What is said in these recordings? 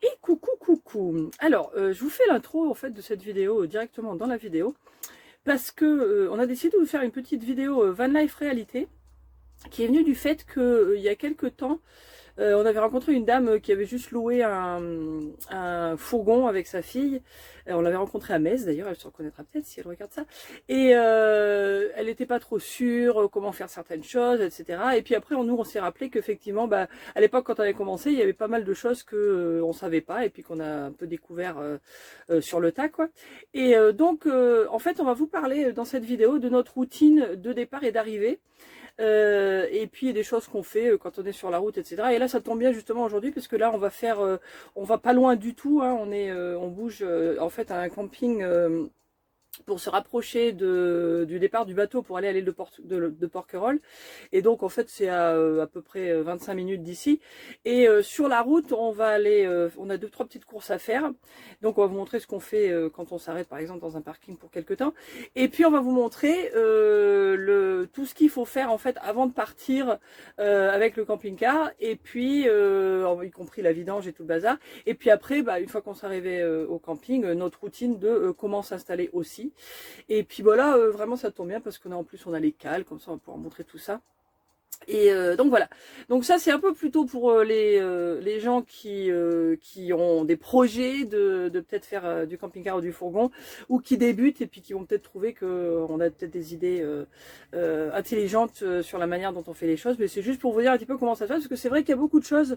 Et coucou. Alors, je vous fais l'intro en fait de cette vidéo directement dans la vidéo parce que on a décidé de vous faire une petite vidéo van life réalité qui est venue du fait que il y a quelques temps on avait rencontré une dame qui avait juste loué un fourgon avec sa fille. On l'avait rencontrée à Metz d'ailleurs, elle se reconnaîtra peut-être si elle regarde ça. Et elle n'était pas trop sûre comment faire certaines choses, etc. Et puis après, on s'est rappelé qu'effectivement, à l'époque quand on avait commencé, il y avait pas mal de choses que on savait pas et puis qu'on a un peu découvert sur le tas, quoi. Et donc, en fait, on va vous parler dans cette vidéo de notre routine de départ et d'arrivée. Et puis des choses qu'on fait quand on est sur la route, etc. Et là, ça tombe bien justement aujourd'hui, parce que là, on va faire, on va pas loin du tout. Hein, on bouge en fait à un camping pour se rapprocher du départ du bateau pour aller à l'île de Porquerolles. Et donc en fait c'est à peu près 25 minutes d'ici. Et sur la route on va aller, on a 2-3 petites courses à faire. Donc on va vous montrer ce qu'on fait quand on s'arrête par exemple dans un parking pour quelque temps. Et puis on va vous montrer tout ce qu'il faut faire en fait avant de partir avec le camping-car. Et puis y compris la vidange et tout le bazar. Et puis après, une fois qu'on s'est arrivé au camping, notre routine de comment s'installer aussi. Et puis voilà, vraiment ça tombe bien parce qu'on a en plus on a les cales, comme ça on va pouvoir montrer tout ça. Et donc voilà, donc ça c'est un peu plutôt pour les gens qui ont des projets de peut-être faire du camping-car ou du fourgon, ou qui débutent et puis qui vont peut-être trouver qu'on a peut-être des idées intelligentes sur la manière dont on fait les choses. Mais c'est juste pour vous dire un petit peu comment ça se passe, parce que c'est vrai qu'il y a beaucoup de choses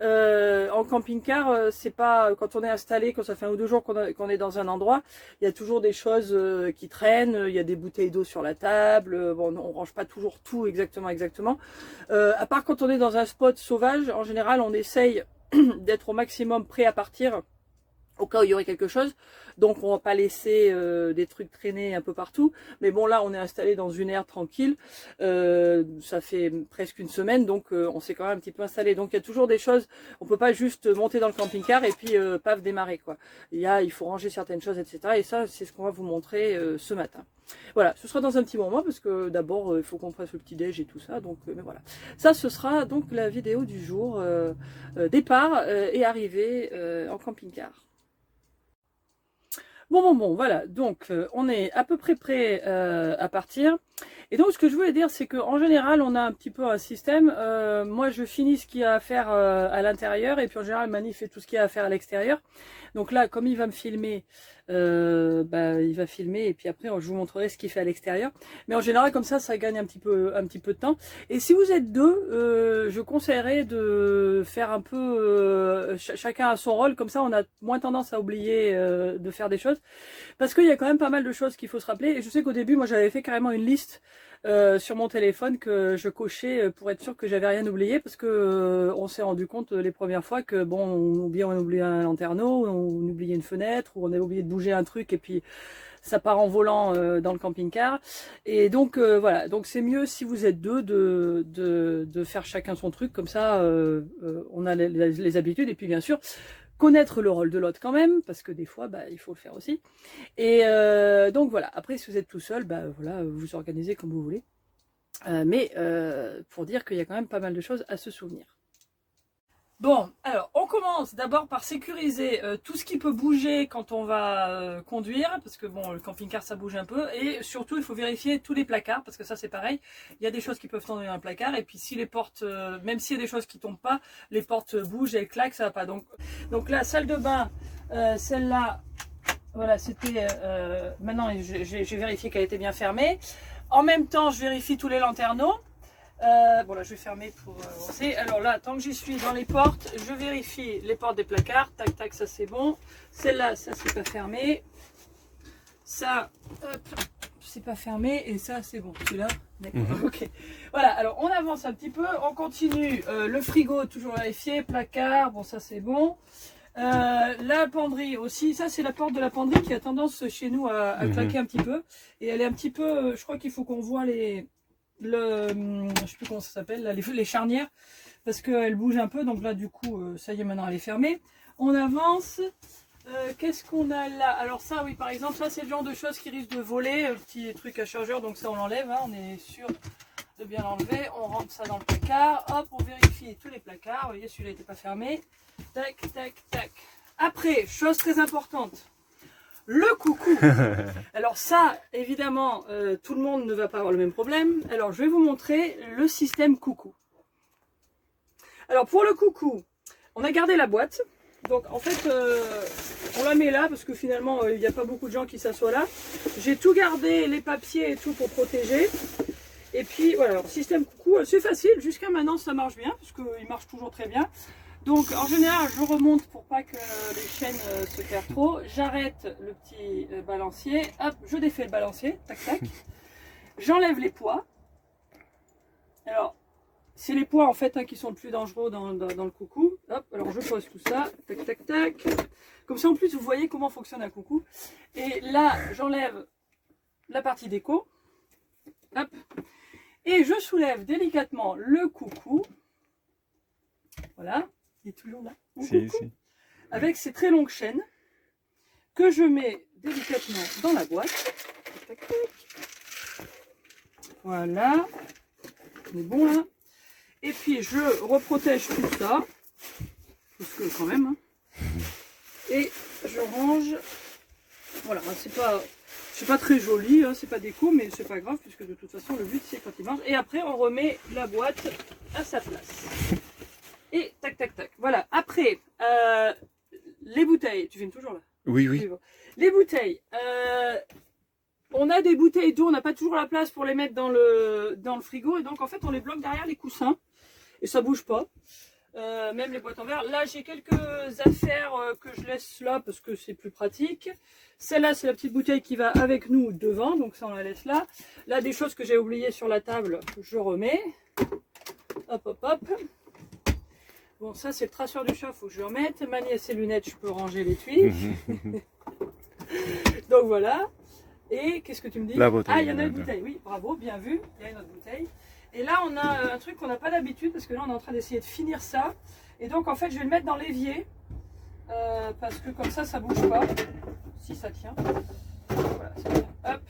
en camping-car. C'est pas quand on est installé, quand ça fait 1 ou 2 jours qu'on est dans un endroit, il y a toujours des choses qui traînent, il y a des bouteilles d'eau sur la table, bon on range pas toujours tout exactement. À part quand on est dans un spot sauvage, en général on essaye d'être au maximum prêt à partir au cas où il y aurait quelque chose. Donc on va pas laisser des trucs traîner un peu partout. Mais bon, là on est installé dans une aire tranquille, ça fait presque 1 semaine, donc on s'est quand même un petit peu installé. Donc il y a toujours des choses, on peut pas juste monter dans le camping-car et puis paf, démarrer, quoi. Il faut ranger certaines choses, etc. Et ça c'est ce qu'on va vous montrer ce matin. Voilà, ce sera dans un petit moment parce que d'abord il faut qu'on fasse le petit déj et tout ça. Donc mais voilà, ça ce sera donc la vidéo du jour, départ et arrivée en camping-car. Bon, voilà, donc on est à peu près prêt à partir. Et donc ce que je voulais dire, c'est qu'en général, on a un petit peu un système. Moi, je finis ce qu'il y a à faire à l'intérieur, et puis en général, Mani fait tout ce qu'il y a à faire à l'extérieur. Donc là, comme il va me filmer, il va filmer, et puis après, je vous montrerai ce qu'il fait à l'extérieur. Mais en général, comme ça gagne un petit peu de temps. Et si vous êtes deux, je conseillerais de faire un peu chacun à son rôle. Comme ça, on a moins tendance à oublier de faire des choses. Parce qu'il y a quand même pas mal de choses qu'il faut se rappeler. Et je sais qu'au début, moi, j'avais fait carrément une liste sur mon téléphone que je cochais pour être sûr que j'avais rien oublié, parce que on s'est rendu compte les premières fois que bon, on oubliait un lanterneau, on oubliait une fenêtre, ou on avait oublié de bouger un truc et puis ça part en volant dans le camping-car. Et donc voilà, donc c'est mieux si vous êtes deux de faire chacun son truc, comme ça on a les habitudes. Et puis bien sûr connaître le rôle de l'autre quand même, parce que des fois il faut le faire aussi. Et donc voilà, après si vous êtes tout seul, voilà, vous organisez comme vous voulez. Mais pour dire qu'il y a quand même pas mal de choses à se souvenir. Bon, alors on commence d'abord par sécuriser tout ce qui peut bouger quand on va conduire, parce que bon, le camping-car ça bouge un peu, et surtout il faut vérifier tous les placards, parce que ça c'est pareil, il y a des choses qui peuvent tomber dans un placard, et puis si les portes, même s'il y a des choses qui tombent pas, les portes bougent, elles claquent, ça va pas. Donc la salle de bain, celle-là, voilà, c'était, maintenant j'ai vérifié qu'elle était bien fermée. En même temps, je vérifie tous les lanterneaux. Bon là je vais fermer pour avancer. Alors là, tant que j'y suis dans les portes, je vérifie les portes des placards. Tac tac, ça c'est bon. Celle-là, ça c'est pas fermé. Ça, hop, c'est pas fermé. Et ça c'est bon. Celui-là, d'accord. Ok. Voilà, alors on avance un petit peu. On continue. Le frigo, toujours vérifié. Placard, bon ça c'est bon. La penderie aussi, ça c'est la porte de la penderie qui a tendance chez nous à claquer un petit peu. Et elle est un petit peu, je crois qu'il faut qu'on voit je sais plus comment ça s'appelle, les charnières, parce qu'elle bouge un peu. Donc là du coup ça y est, maintenant elle est fermée. On avance. Qu'est-ce qu'on a là? Alors ça, oui, par exemple, ça c'est le genre de choses qui risquent de voler, petit truc à chargeur, donc ça on l'enlève, hein, on est sûr de bien l'enlever. On rentre ça dans le placard. Hop, on vérifie tous les placards. Vous voyez, celui-là n'était pas fermé. Tac, tac, tac. Après, chose très importante, le coucou. Alors ça, évidemment, tout le monde ne va pas avoir le même problème. Alors, je vais vous montrer le système coucou. Alors, pour le coucou, on a gardé la boîte. Donc, en fait, on la met là parce que finalement, il n'y a pas beaucoup de gens qui s'assoient là. J'ai tout gardé, les papiers et tout pour protéger. Et puis, voilà, alors, système coucou, c'est facile. Jusqu'à maintenant, ça marche bien parce qu'il marche toujours très bien. Donc en général je remonte pour pas que les chaînes se perdent trop. J'arrête le petit balancier. Hop, je défais le balancier. Tac tac. J'enlève les poids. Alors c'est les poids en fait qui sont le plus dangereux dans le coucou. Hop, alors je pose tout ça. Tac tac tac. Comme ça en plus vous voyez comment fonctionne un coucou. Et là j'enlève la partie déco. Hop. Et je soulève délicatement le coucou. Voilà. Il est toujours là, si. Avec ces très longues chaînes que je mets délicatement dans la boîte. Tac, tac, tac. Voilà, on est bon là. Et puis je reprotège tout ça, parce que quand même. Hein. Et je range. Voilà, c'est pas très joli, hein, c'est pas déco, mais c'est pas grave puisque de toute façon le but c'est quand il marche. Et après on remet la boîte à sa place. Et tac tac tac. Voilà. Après, les bouteilles. Tu filmes toujours là? Oui, oui. Les bouteilles. On a des bouteilles d'eau, on n'a pas toujours la place pour les mettre dans le frigo. Et donc en fait on les bloque derrière les coussins. Et ça bouge pas. Même les boîtes en verre. Là j'ai quelques affaires que je laisse là parce que c'est plus pratique. Celle-là c'est la petite bouteille qui va avec nous devant. Donc ça on la laisse là. Là des choses que j'ai oubliées sur la table, je remets. Hop hop hop. Bon, ça c'est le traceur du chat, il faut que je le remette. Ma nièce ses lunettes, je peux ranger l'étui. Donc voilà. Et qu'est-ce que tu me dis? La bouteille. Ah, il y en a une bouteille, oui, bravo, bien vu. Il y a une autre bouteille. Et là, on a un truc qu'on n'a pas d'habitude parce que là, on est en train d'essayer de finir ça. Et donc, en fait, je vais le mettre dans l'évier parce que comme ça bouge pas. Si ça tient. Voilà, ça tient. Hop.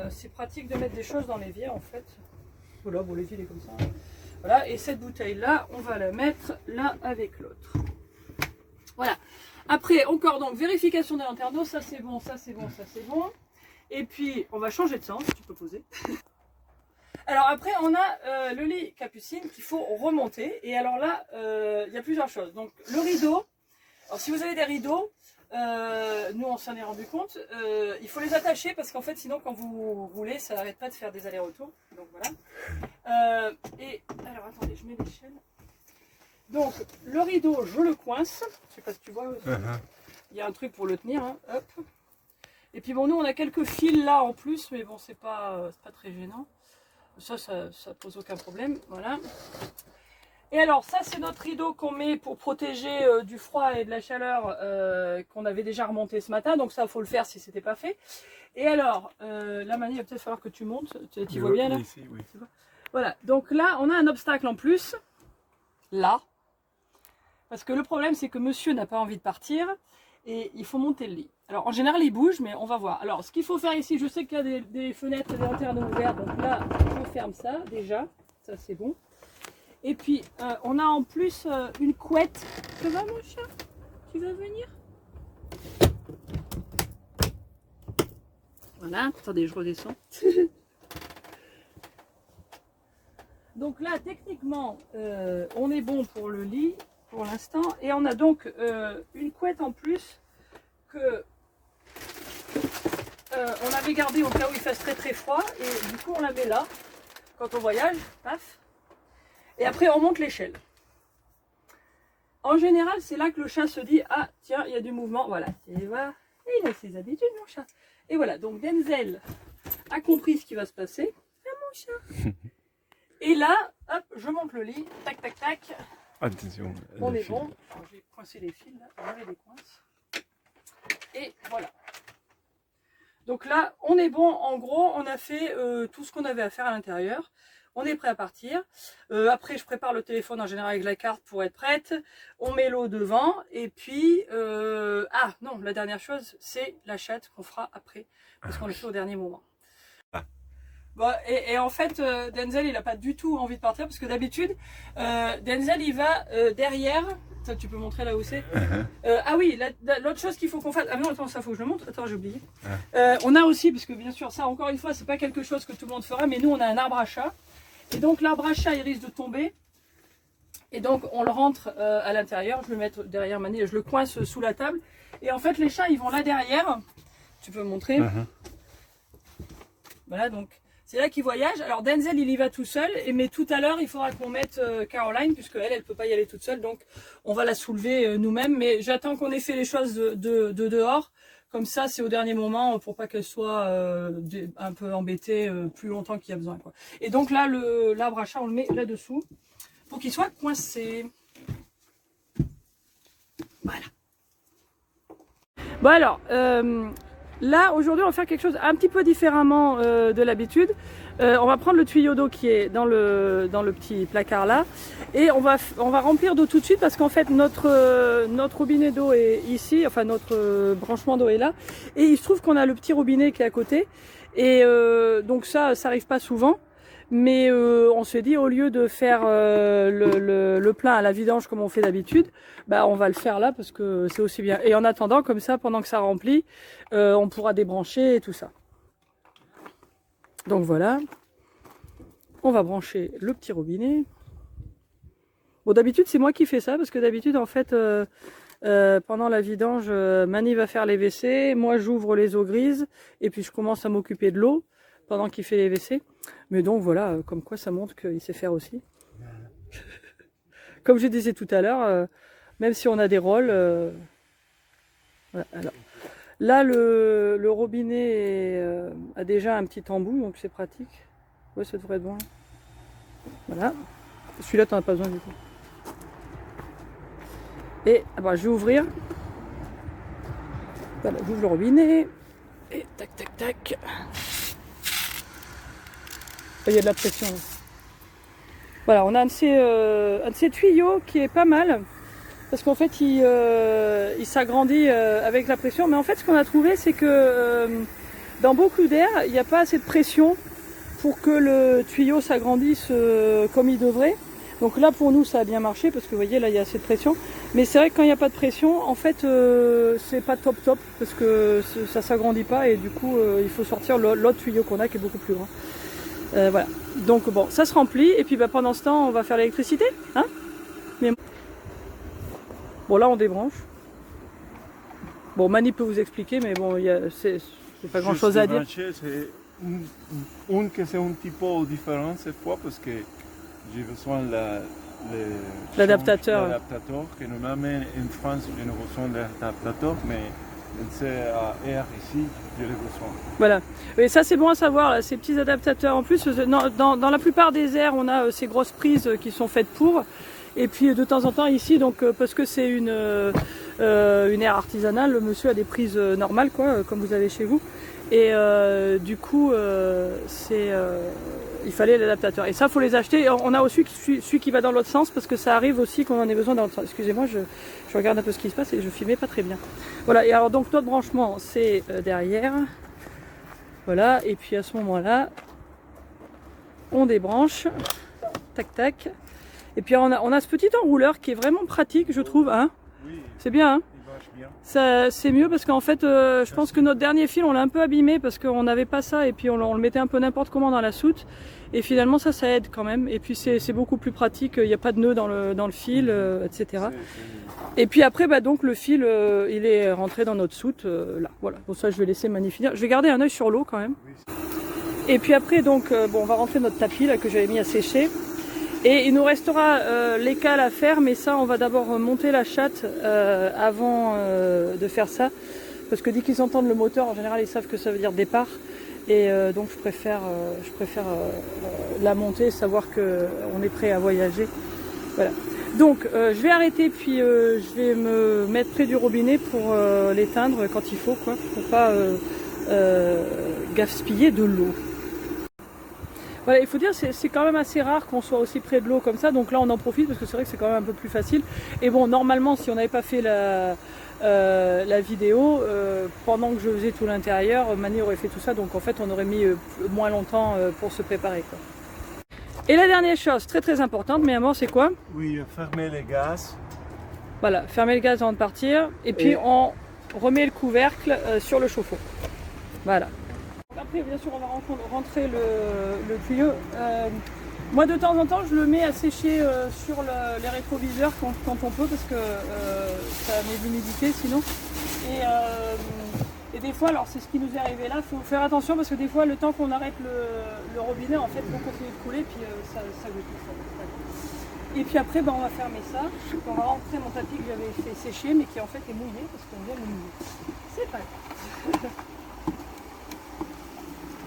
C'est pratique de mettre des choses dans l'évier en fait. Voilà, bon, l'évier il est comme ça. Voilà, et cette bouteille-là, on va la mettre là avec l'autre. Voilà. Après, encore donc, vérification des lanternes d'eau. Ça c'est bon, ça c'est bon, ça c'est bon. Et puis, on va changer de sens, tu peux poser. Alors après, on a le lit Capucine qu'il faut remonter. Et alors là, il y a plusieurs choses. Donc, le rideau. Alors, si vous avez des rideaux, nous on s'en est rendu compte, il faut les attacher parce qu'en fait, sinon, quand vous roulez, ça n'arrête pas de faire des allers-retours. Donc voilà. Et alors attendez, je mets les chaînes. Donc le rideau, je le coince. Je sais pas si tu vois. Il y a un truc pour le tenir. Hein. Hop. Et puis bon, nous on a quelques fils là en plus, mais bon, c'est pas très gênant. Ça pose aucun problème. Voilà. Et alors ça c'est notre rideau qu'on met pour protéger du froid et de la chaleur qu'on avait déjà remonté ce matin. Donc ça faut le faire si c'était pas fait. Et alors là Mani, il va peut-être falloir que tu montes. Tu vois bien là? Ici, oui. Voilà, donc là on a un obstacle en plus. Là. Parce que le problème c'est que monsieur n'a pas envie de partir. Et il faut monter le lit. Alors en général il bouge, mais on va voir. Alors ce qu'il faut faire ici, je sais qu'il y a des fenêtres et des lanternes ouvertes. Donc là je ferme ça déjà. Ça c'est bon. Et puis, on a en plus une couette. Ça va mon chat? Tu vas venir? Voilà, attendez, je redescends. Donc là, techniquement, on est bon pour le lit, pour l'instant. Et on a donc une couette en plus que on avait gardée au cas où il fasse très très froid. Et du coup, on la met là, quand on voyage, paf. Et après, on monte l'échelle. En général, c'est là que le chat se dit « Ah, tiens, il y a du mouvement. » Voilà. Et voilà. Et il a ses habitudes, mon chat. Et voilà. Donc, Denzel a compris ce qui va se passer. Ah, mon chat. Et là, hop, je monte le lit. Tac, tac, tac. Attention. On est bon. Alors, je vais coincer les fils, là. On les coince. Et voilà. Donc là, on est bon. En gros, on a fait tout ce qu'on avait à faire à l'intérieur. On est prêt à partir. Après, je prépare le téléphone en général avec la carte pour être prête. On met l'eau devant. Et puis, ah non, la dernière chose, c'est la chatte qu'on fera après. Parce qu'on le fait au dernier moment. Bon, et en fait, Denzel, il a pas du tout envie de partir parce que d'habitude, Denzel, il va derrière. Ça, tu peux montrer là où c'est. Ah oui, l'autre chose qu'il faut qu'on fasse. Ah non, attends, ça faut que je le montre. Attends, j'ai oublié. On a aussi, parce que bien sûr, ça, encore une fois, c'est pas quelque chose que tout le monde fera, mais nous, on a un arbre à chat. Et donc, l'arbre à chat, il risque de tomber. Et donc, on le rentre à l'intérieur. Je vais le mettre derrière Mani, je le coince sous la table. Et en fait, les chats, ils vont là derrière. Tu peux me montrer. Voilà, donc. C'est là qu'il voyage. Alors Denzel, il y va tout seul. Mais tout à l'heure, il faudra qu'on mette Caroline, puisque elle peut pas y aller toute seule. Donc, on va la soulever nous-mêmes. Mais j'attends qu'on ait fait les choses de dehors. Comme ça, c'est au dernier moment pour pas qu'elle soit un peu embêtée plus longtemps qu'il y a besoin, quoi. Et donc là, l'arbre à chat, on le met là-dessous pour qu'il soit coincé. Voilà. Bon alors... là, aujourd'hui, on va faire quelque chose un petit peu différemment de l'habitude. On va prendre le tuyau d'eau qui est dans le petit placard là. Et on va remplir d'eau tout de suite parce qu'en fait, notre robinet d'eau est ici. Enfin, notre branchement d'eau est là. Et il se trouve qu'on a le petit robinet qui est à côté. Et donc ça arrive pas souvent. Mais on s'est dit, au lieu de faire le plein à la vidange comme on fait d'habitude, bah on va le faire là parce que c'est aussi bien. Et en attendant, comme ça, pendant que ça remplit, on pourra débrancher et tout ça. Donc voilà, on va brancher le petit robinet. Bon, d'habitude, c'est moi qui fais ça parce que d'habitude, en fait, pendant la vidange, Mani va faire les WC, moi j'ouvre les eaux grises et puis je commence à m'occuper de l'eau pendant qu'il fait les WC. Mais donc voilà, comme quoi ça montre qu'il sait faire aussi. Comme je disais tout à l'heure, même si on a des rôles... voilà, alors. Là, le robinet a déjà un petit embout, donc c'est pratique. Ouais, ça devrait être bon. Voilà. Celui-là, t'en as pas besoin du coup. Et bah, je vais ouvrir. Voilà, j'ouvre le robinet. Et tac, tac, tac. Il y a de la pression. Voilà, on a un de ces tuyaux qui est pas mal. Parce qu'en fait, il s'agrandit avec la pression. Mais en fait, ce qu'on a trouvé, c'est que dans beaucoup d'air, il n'y a pas assez de pression pour que le tuyau s'agrandisse comme il devrait. Donc là, pour nous, ça a bien marché parce que vous voyez, là, il y a assez de pression. Mais c'est vrai que quand il n'y a pas de pression, en fait, c'est pas top parce que ça s'agrandit pas et du coup, il faut sortir l'autre tuyau qu'on a qui est beaucoup plus grand. Voilà. Donc bon, ça se remplit et puis bah, pendant ce temps, on va faire l'électricité, hein. Mais... Bon, là, on débranche. Bon, Mani peut vous expliquer, mais bon, c'est pas grand chose à dire. C'est une que c'est un petit peu différent cette fois parce que j'ai besoin de l'adaptateur. L'adaptateur que normalement en France, je n'ai besoin de l'adaptateur, mais c'est à air ici, je l'ai besoin. Voilà. Et ça, c'est bon à savoir, là, ces petits adaptateurs. En plus, dans la plupart des airs, on a ces grosses prises qui sont faites pour. Et puis de temps en temps ici, donc parce que c'est une aire artisanale, le monsieur a des prises normales, quoi, comme vous avez chez vous. Et du coup, il fallait l'adaptateur. Et ça, faut les acheter. On a aussi celui qui va dans l'autre sens parce que ça arrive aussi qu'on en ait besoin dans l'autre sens. Excusez-moi, je regarde un peu ce qui se passe et je filmais pas très bien. Voilà. Et alors donc notre branchement, c'est derrière. Voilà. Et puis à ce moment-là, on débranche. Tac tac. Et puis on a ce petit enrouleur qui est vraiment pratique, je trouve. Hein, oui, c'est bien. Hein, ça, c'est mieux parce qu'en fait, je pense que notre dernier fil, on l'a un peu abîmé parce qu'on n'avait pas ça et puis on le mettait un peu n'importe comment dans la soute. Et finalement, ça aide quand même. Et puis c'est beaucoup plus pratique. Il n'y a pas de nœud dans le fil, etc. Et puis après, bah, donc le fil, il est rentré dans notre soute. Là, voilà. Pour ça, je vais laisser Mani finir. Je vais garder un œil sur l'eau quand même. Et puis après, donc, bon, on va rentrer notre tapis là que j'avais mis à sécher. Et il nous restera les cales à faire, mais ça, on va d'abord monter la chatte avant de faire ça. Parce que dès qu'ils entendent le moteur, en général, ils savent que ça veut dire départ. Et donc, je préfère la monter, savoir qu'on est prêt à voyager. Voilà. Donc, je vais arrêter, puis je vais me mettre près du robinet pour l'éteindre quand il faut, quoi, pour pas gaspiller de l'eau. Voilà, il faut dire c'est quand même assez rare qu'on soit aussi près de l'eau comme ça, donc là on en profite parce que c'est vrai que c'est quand même un peu plus facile. Et bon, normalement si on n'avait pas fait la vidéo, pendant que je faisais tout l'intérieur, Mani aurait fait tout ça, donc en fait on aurait mis moins longtemps pour se préparer, quoi. Et la dernière chose très très importante, mais à mort, c'est quoi? Oui, fermer les gaz. Voilà, fermer le gaz avant de partir, et puis on remet le couvercle sur le chauffe-eau. Voilà. Après, bien sûr, on va rentrer le tuyau. Moi, de temps en temps, je le mets à sécher sur les rétroviseurs quand on peut, parce que ça met de l'humidité sinon. Et des fois, alors c'est ce qui nous est arrivé là, il faut faire attention parce que des fois, le temps qu'on arrête le robinet, en fait, il faut continuer de couler, puis ça goûte. Et puis après, on va fermer ça. On va rentrer mon tapis que j'avais fait sécher, mais qui en fait est mouillé, parce qu'on vient le mouiller. C'est pas grave.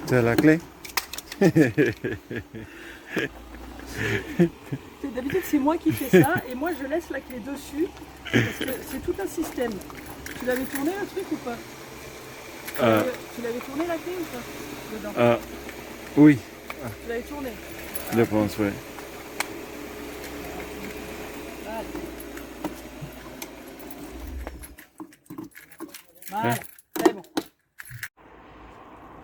Tu as la clé? D'habitude c'est moi qui fais ça et moi je laisse la clé dessus parce que c'est tout un système. Tu l'avais tourné le truc ou pas? Tu l'avais tourné la clé ou pas dedans? Oui. Tu l'avais tourné? Je pense, oui. Voilà, c'est bon.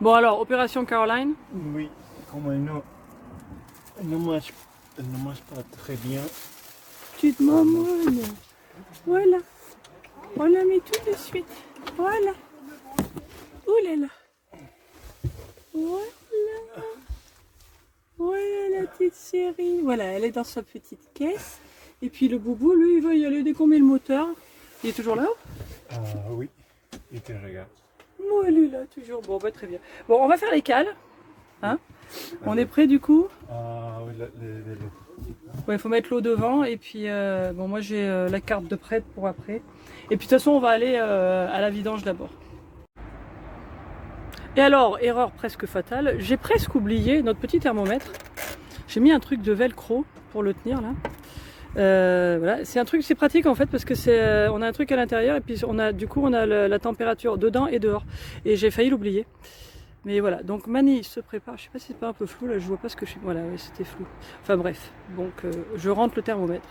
Bon alors, opération Caroline. Oui, comme elle ne marche pas très bien. Tu te mamones. Voilà. On la met tout de suite. Voilà. Ouh là là. Voilà. Voilà la petite chérie. Voilà, elle est dans sa petite caisse. Et puis le boubou, lui, il va y aller dès qu'on met le moteur. Il est toujours là? Oui, il te regarde. Moi, elle est là, toujours. Bon, bah, très bien. Bon, on va faire les cales. Hein? On est prêt du coup? Oui, l'eau. Ouais, il faut mettre l'eau devant. Et puis, bon, moi j'ai la carte de prête pour après. Et puis de toute façon, on va aller à la vidange d'abord. Et alors, erreur presque fatale, j'ai presque oublié notre petit thermomètre. J'ai mis un truc de velcro pour le tenir là. Voilà, c'est un truc, c'est pratique en fait parce que c'est, on a un truc à l'intérieur et puis on a la température dedans et dehors. Et j'ai failli l'oublier. Mais voilà, donc Mani se prépare. Je sais pas si c'est pas un peu flou là, je vois pas ce que je suis. Voilà, ouais, c'était flou. Enfin bref, donc je rentre le thermomètre.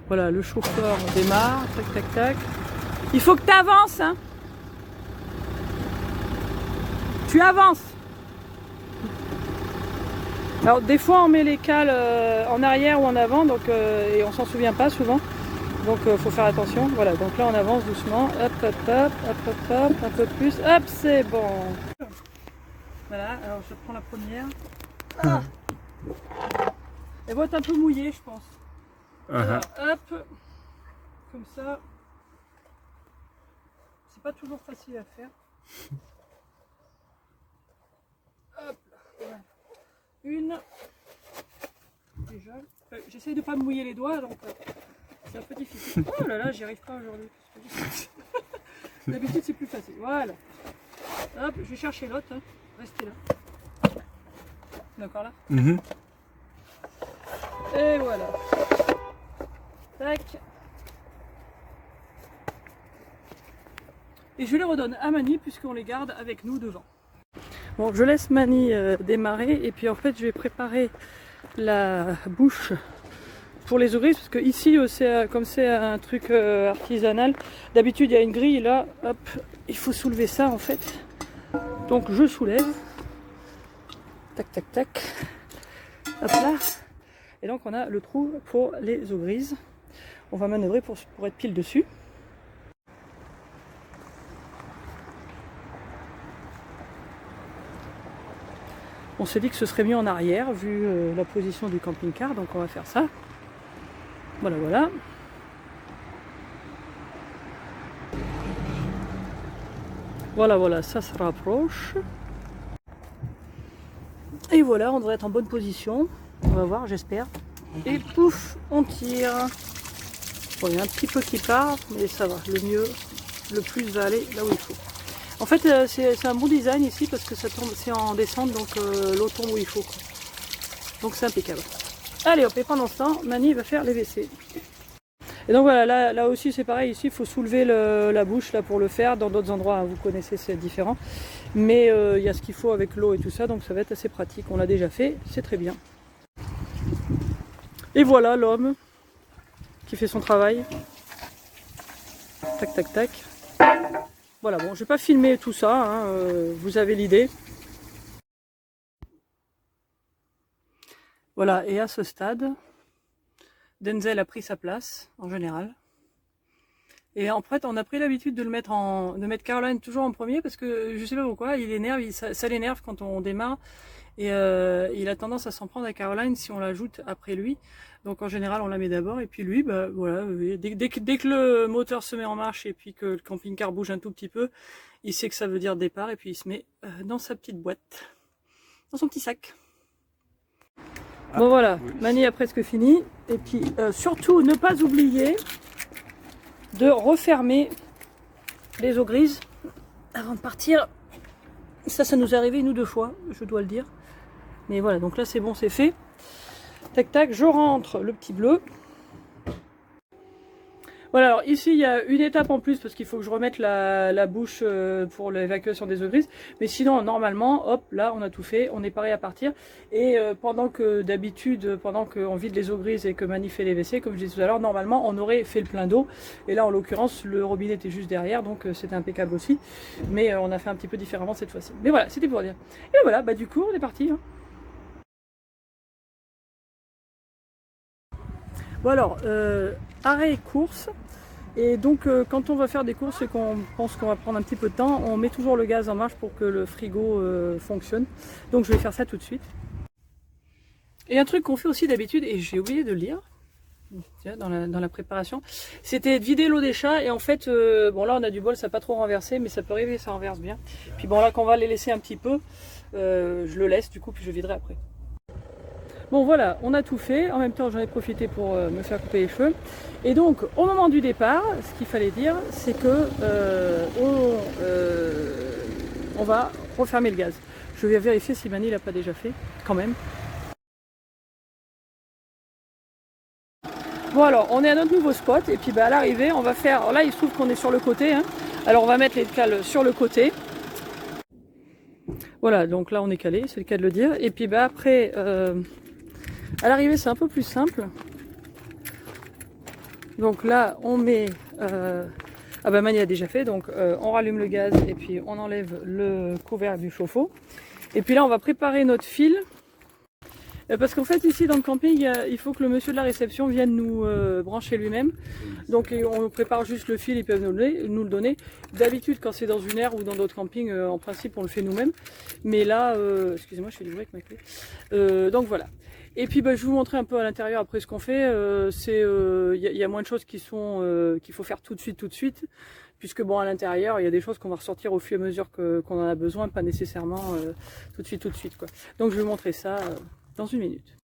Voilà, le chauffeur démarre, tac tac tac. Il faut que tu avances, hein. Tu avances. Alors des fois on met les cales en arrière ou en avant, donc et on s'en souvient pas souvent. Donc faut faire attention. Voilà, donc là on avance doucement. Hop hop hop hop hop hop, un peu plus. Hop, c'est bon. Voilà, alors je prends la première. Ah. Elle va être un peu mouillée, je pense. Alors, hop, comme ça. C'est pas toujours facile à faire. Hop là, voilà. Une. Déjà. J'essaye de pas me mouiller les doigts, donc c'est un peu difficile. Oh là là, j'y arrive pas aujourd'hui. D'habitude c'est plus facile. Voilà. Hop, je vais chercher l'autre. Hein. Restez là. D'accord là. Et voilà. Tac. Et je les redonne à Mani puisqu'on les garde avec nous devant. Bon, je laisse Mani démarrer et puis en fait je vais préparer la bouche pour les ouvriers parce que ici comme c'est un truc artisanal, d'habitude il y a une grille là, hop, il faut soulever ça en fait. Donc je soulève, tac tac tac, hop là, et donc on a le trou pour les eaux grises. On va manœuvrer pour être pile dessus. On s'est dit que ce serait mieux en arrière vu la position du camping-car, donc on va faire ça. Voilà, voilà. Voilà, voilà, ça se rapproche. Et voilà, on devrait être en bonne position. On va voir, j'espère. Et pouf, on tire. Bon, il y a un petit peu qui part, mais ça va. Le mieux, le plus va aller là où il faut. En fait, c'est un bon design ici parce que ça tombe, c'est en descente, donc l'eau tombe où il faut, quoi. Donc c'est impeccable. Allez hop, et pendant ce temps, Mani va faire les WC. Et donc voilà, là aussi c'est pareil, ici il faut soulever la bouche là pour le faire. Dans d'autres endroits, hein, vous connaissez, c'est différent. Mais il y a ce qu'il faut avec l'eau et tout ça, donc ça va être assez pratique. On l'a déjà fait, c'est très bien. Et voilà l'homme qui fait son travail. Tac, tac, tac. Voilà, bon, je vais pas filmer tout ça, hein, vous avez l'idée. Voilà, et à ce stade, Denzel a pris sa place, en général. Et en fait, on a pris l'habitude de mettre Caroline toujours en premier, parce que je sais pas pourquoi, il énerve, ça l'énerve quand on démarre. Et il a tendance à s'en prendre à Caroline si on l'ajoute après lui. Donc en général, on la met d'abord. Et puis lui, bah voilà, dès que le moteur se met en marche et puis que le camping-car bouge un tout petit peu, il sait que ça veut dire départ. Et puis il se met dans sa petite boîte, dans son petit sac. Bon voilà, oui. Mani a presque fini. Et puis surtout, ne pas oublier de refermer les eaux grises avant de partir. Ça nous est arrivé 1 ou 2 fois, je dois le dire. Mais voilà, donc là c'est bon, c'est fait. Tac tac, je rentre le petit bleu. Voilà, alors ici il y a une étape en plus parce qu'il faut que je remette la bouche pour l'évacuation des eaux grises. Mais sinon, normalement, hop, là on a tout fait, on est paré à partir. Et pendant qu'on vide les eaux grises et que Mani fait les WC, comme je disais tout à l'heure, normalement on aurait fait le plein d'eau. Et là en l'occurrence, le robinet était juste derrière, donc c'était impeccable aussi. Mais on a fait un petit peu différemment cette fois-ci. Mais voilà, c'était pour dire. Et voilà, bah du coup on est parti. Hein. Bon alors, arrêt course. Et donc quand on va faire des courses et qu'on pense qu'on va prendre un petit peu de temps, on met toujours le gaz en marche pour que le frigo fonctionne. Donc je vais faire ça tout de suite. Et un truc qu'on fait aussi d'habitude, et j'ai oublié de le dire, dans la préparation, c'était de vider l'eau des chats. Et en fait, bon là on a du bol, ça n'a pas trop renversé, mais ça peut arriver, ça renverse bien. Puis bon là qu'on va les laisser un petit peu, je le laisse du coup, puis je viderai après. Bon voilà, on a tout fait, en même temps j'en ai profité pour me faire couper les cheveux. Et donc au moment du départ, ce qu'il fallait dire, c'est que on va refermer le gaz. Je vais vérifier si Mani l'a pas déjà fait, quand même. Bon alors, on est à notre nouveau spot, et puis bah, à l'arrivée, on va faire... Alors là, il se trouve qu'on est sur le côté, hein. Alors on va mettre les cales sur le côté. Voilà, donc là on est calé, c'est le cas de le dire. Et puis bah après... à l'arrivée, c'est un peu plus simple. Donc là, on met... Ah bah Mani a déjà fait, donc on rallume le gaz et puis on enlève le couvercle du chauffe-eau. Et puis là, on va préparer notre fil. Parce qu'en fait, ici dans le camping, il faut que le monsieur de la réception vienne nous brancher lui-même. Donc on prépare juste le fil, ils peuvent nous le donner. D'habitude, quand c'est dans une aire ou dans d'autres campings, en principe, on le fait nous-mêmes. Mais là, excusez-moi, je fais du bruit avec ma clé. Donc voilà. Et puis bah, je vais vous montrer un peu à l'intérieur après ce qu'on fait. Y a moins de choses qu'il faut faire tout de suite. Puisque bon, à l'intérieur, il y a des choses qu'on va ressortir au fur et à mesure qu'on en a besoin, pas nécessairement tout de suite, quoi. Donc je vais vous montrer ça dans 1 minute.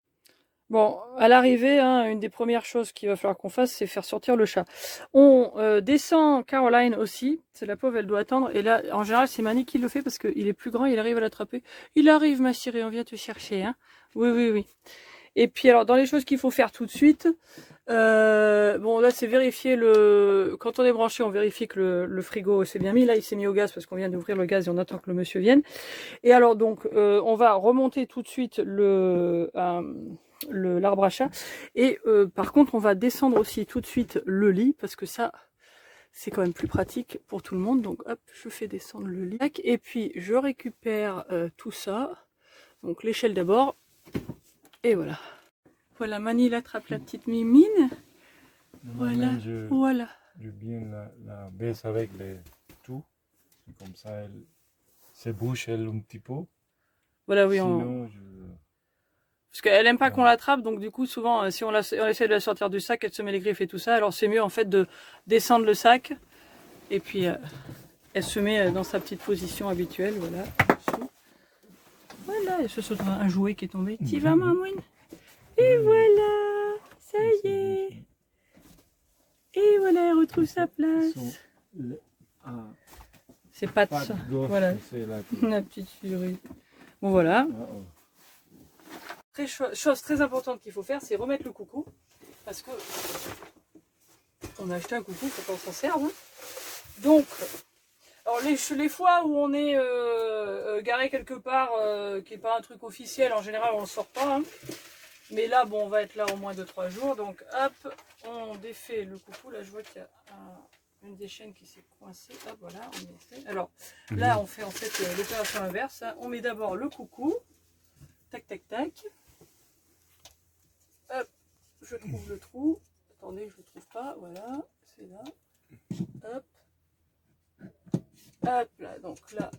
Bon, à l'arrivée, hein, une des premières choses qu'il va falloir qu'on fasse, c'est faire sortir le chat. On descend Caroline aussi. C'est la pauvre, elle doit attendre. Et là, en général, c'est Mani qui le fait parce qu'il est plus grand, il arrive à l'attraper. Il arrive, ma chérie, on vient te chercher, hein. Oui. Et puis alors, dans les choses qu'il faut faire tout de suite, bon là c'est vérifier quand on est branché, on vérifie que le frigo s'est bien mis. Là il s'est mis au gaz parce qu'on vient d'ouvrir le gaz et on attend que le monsieur vienne. Et alors donc on va remonter tout de suite l'arbre à chat. Et par contre on va descendre aussi tout de suite le lit parce que ça c'est quand même plus pratique pour tout le monde. Donc hop, je fais descendre le lit. Et puis je récupère tout ça. Donc l'échelle d'abord. Et voilà. Voilà, Mani il attrape la petite mimine. Voilà. Voilà. Je bien la baisse avec tout. Comme ça, elle se bouge elle un petit peu. Voilà, oui. Parce qu'elle aime pas qu'on l'attrape, donc du coup, souvent, si on essaie de la sortir du sac, elle se met les griffes et tout ça. Alors c'est mieux en fait de descendre le sac. Et puis, elle se met dans sa petite position habituelle. Voilà. Voilà, et ce sera un jouet qui est tombé. T'y vas, mamouine? Et voilà, ça y est. Et voilà, elle retrouve sa place. C'est pas de ça. Voilà, la petite furie. Bon voilà. Chose très importante qu'il faut faire, c'est remettre le coucou. Parce que On a acheté un coucou, faut qu'on s'en serve. Hein. Donc, alors les fois où on est garé quelque part, qui n'est pas un truc officiel, en général on ne sort pas. Hein. Mais là, bon, on va être là au moins 2-3 jours. Donc, hop, on défait le coucou. Là, je vois qu'il y a une des chaînes qui s'est coincée. Hop, voilà, on y fait. Alors, là, on fait en fait l'opération inverse. Hein. On met d'abord le coucou. Tac, tac, tac. Hop, je trouve le trou. Attendez, je ne le trouve pas. Voilà, c'est là. Hop. Hop là, donc là,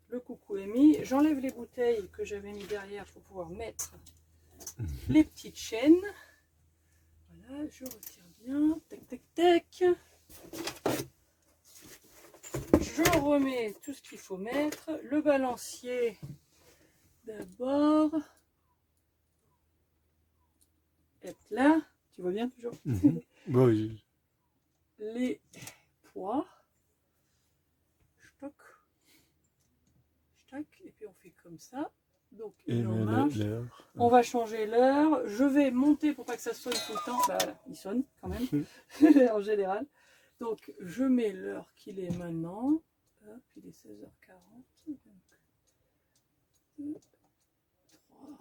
le coucou est mis. J'enlève les bouteilles que j'avais mis derrière pour pouvoir mettre les petites chaînes. Voilà, je retire bien. Tac, tac, tac. Je remets tout ce qu'il faut mettre. Le balancier d'abord. Hop là. Tu vois bien toujours Oui. Les poids. Stock. Stock. Et puis on fait comme ça. Donc on va changer l'heure. Je vais monter pour pas que ça sonne tout le temps. Bah, voilà, il sonne quand même en général. Donc je mets l'heure qu'il est maintenant. Hop, il est 16h40. 2, 3,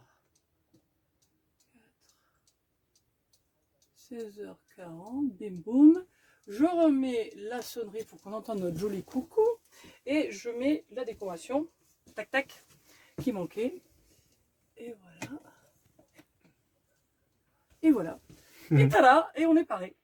4, 16h40. Bim boum. Je remets la sonnerie pour qu'on entende notre joli coucou. Et je mets la décoration. Tac tac. Qui manquait. Et voilà. Et voilà. Et tada, et on est paré.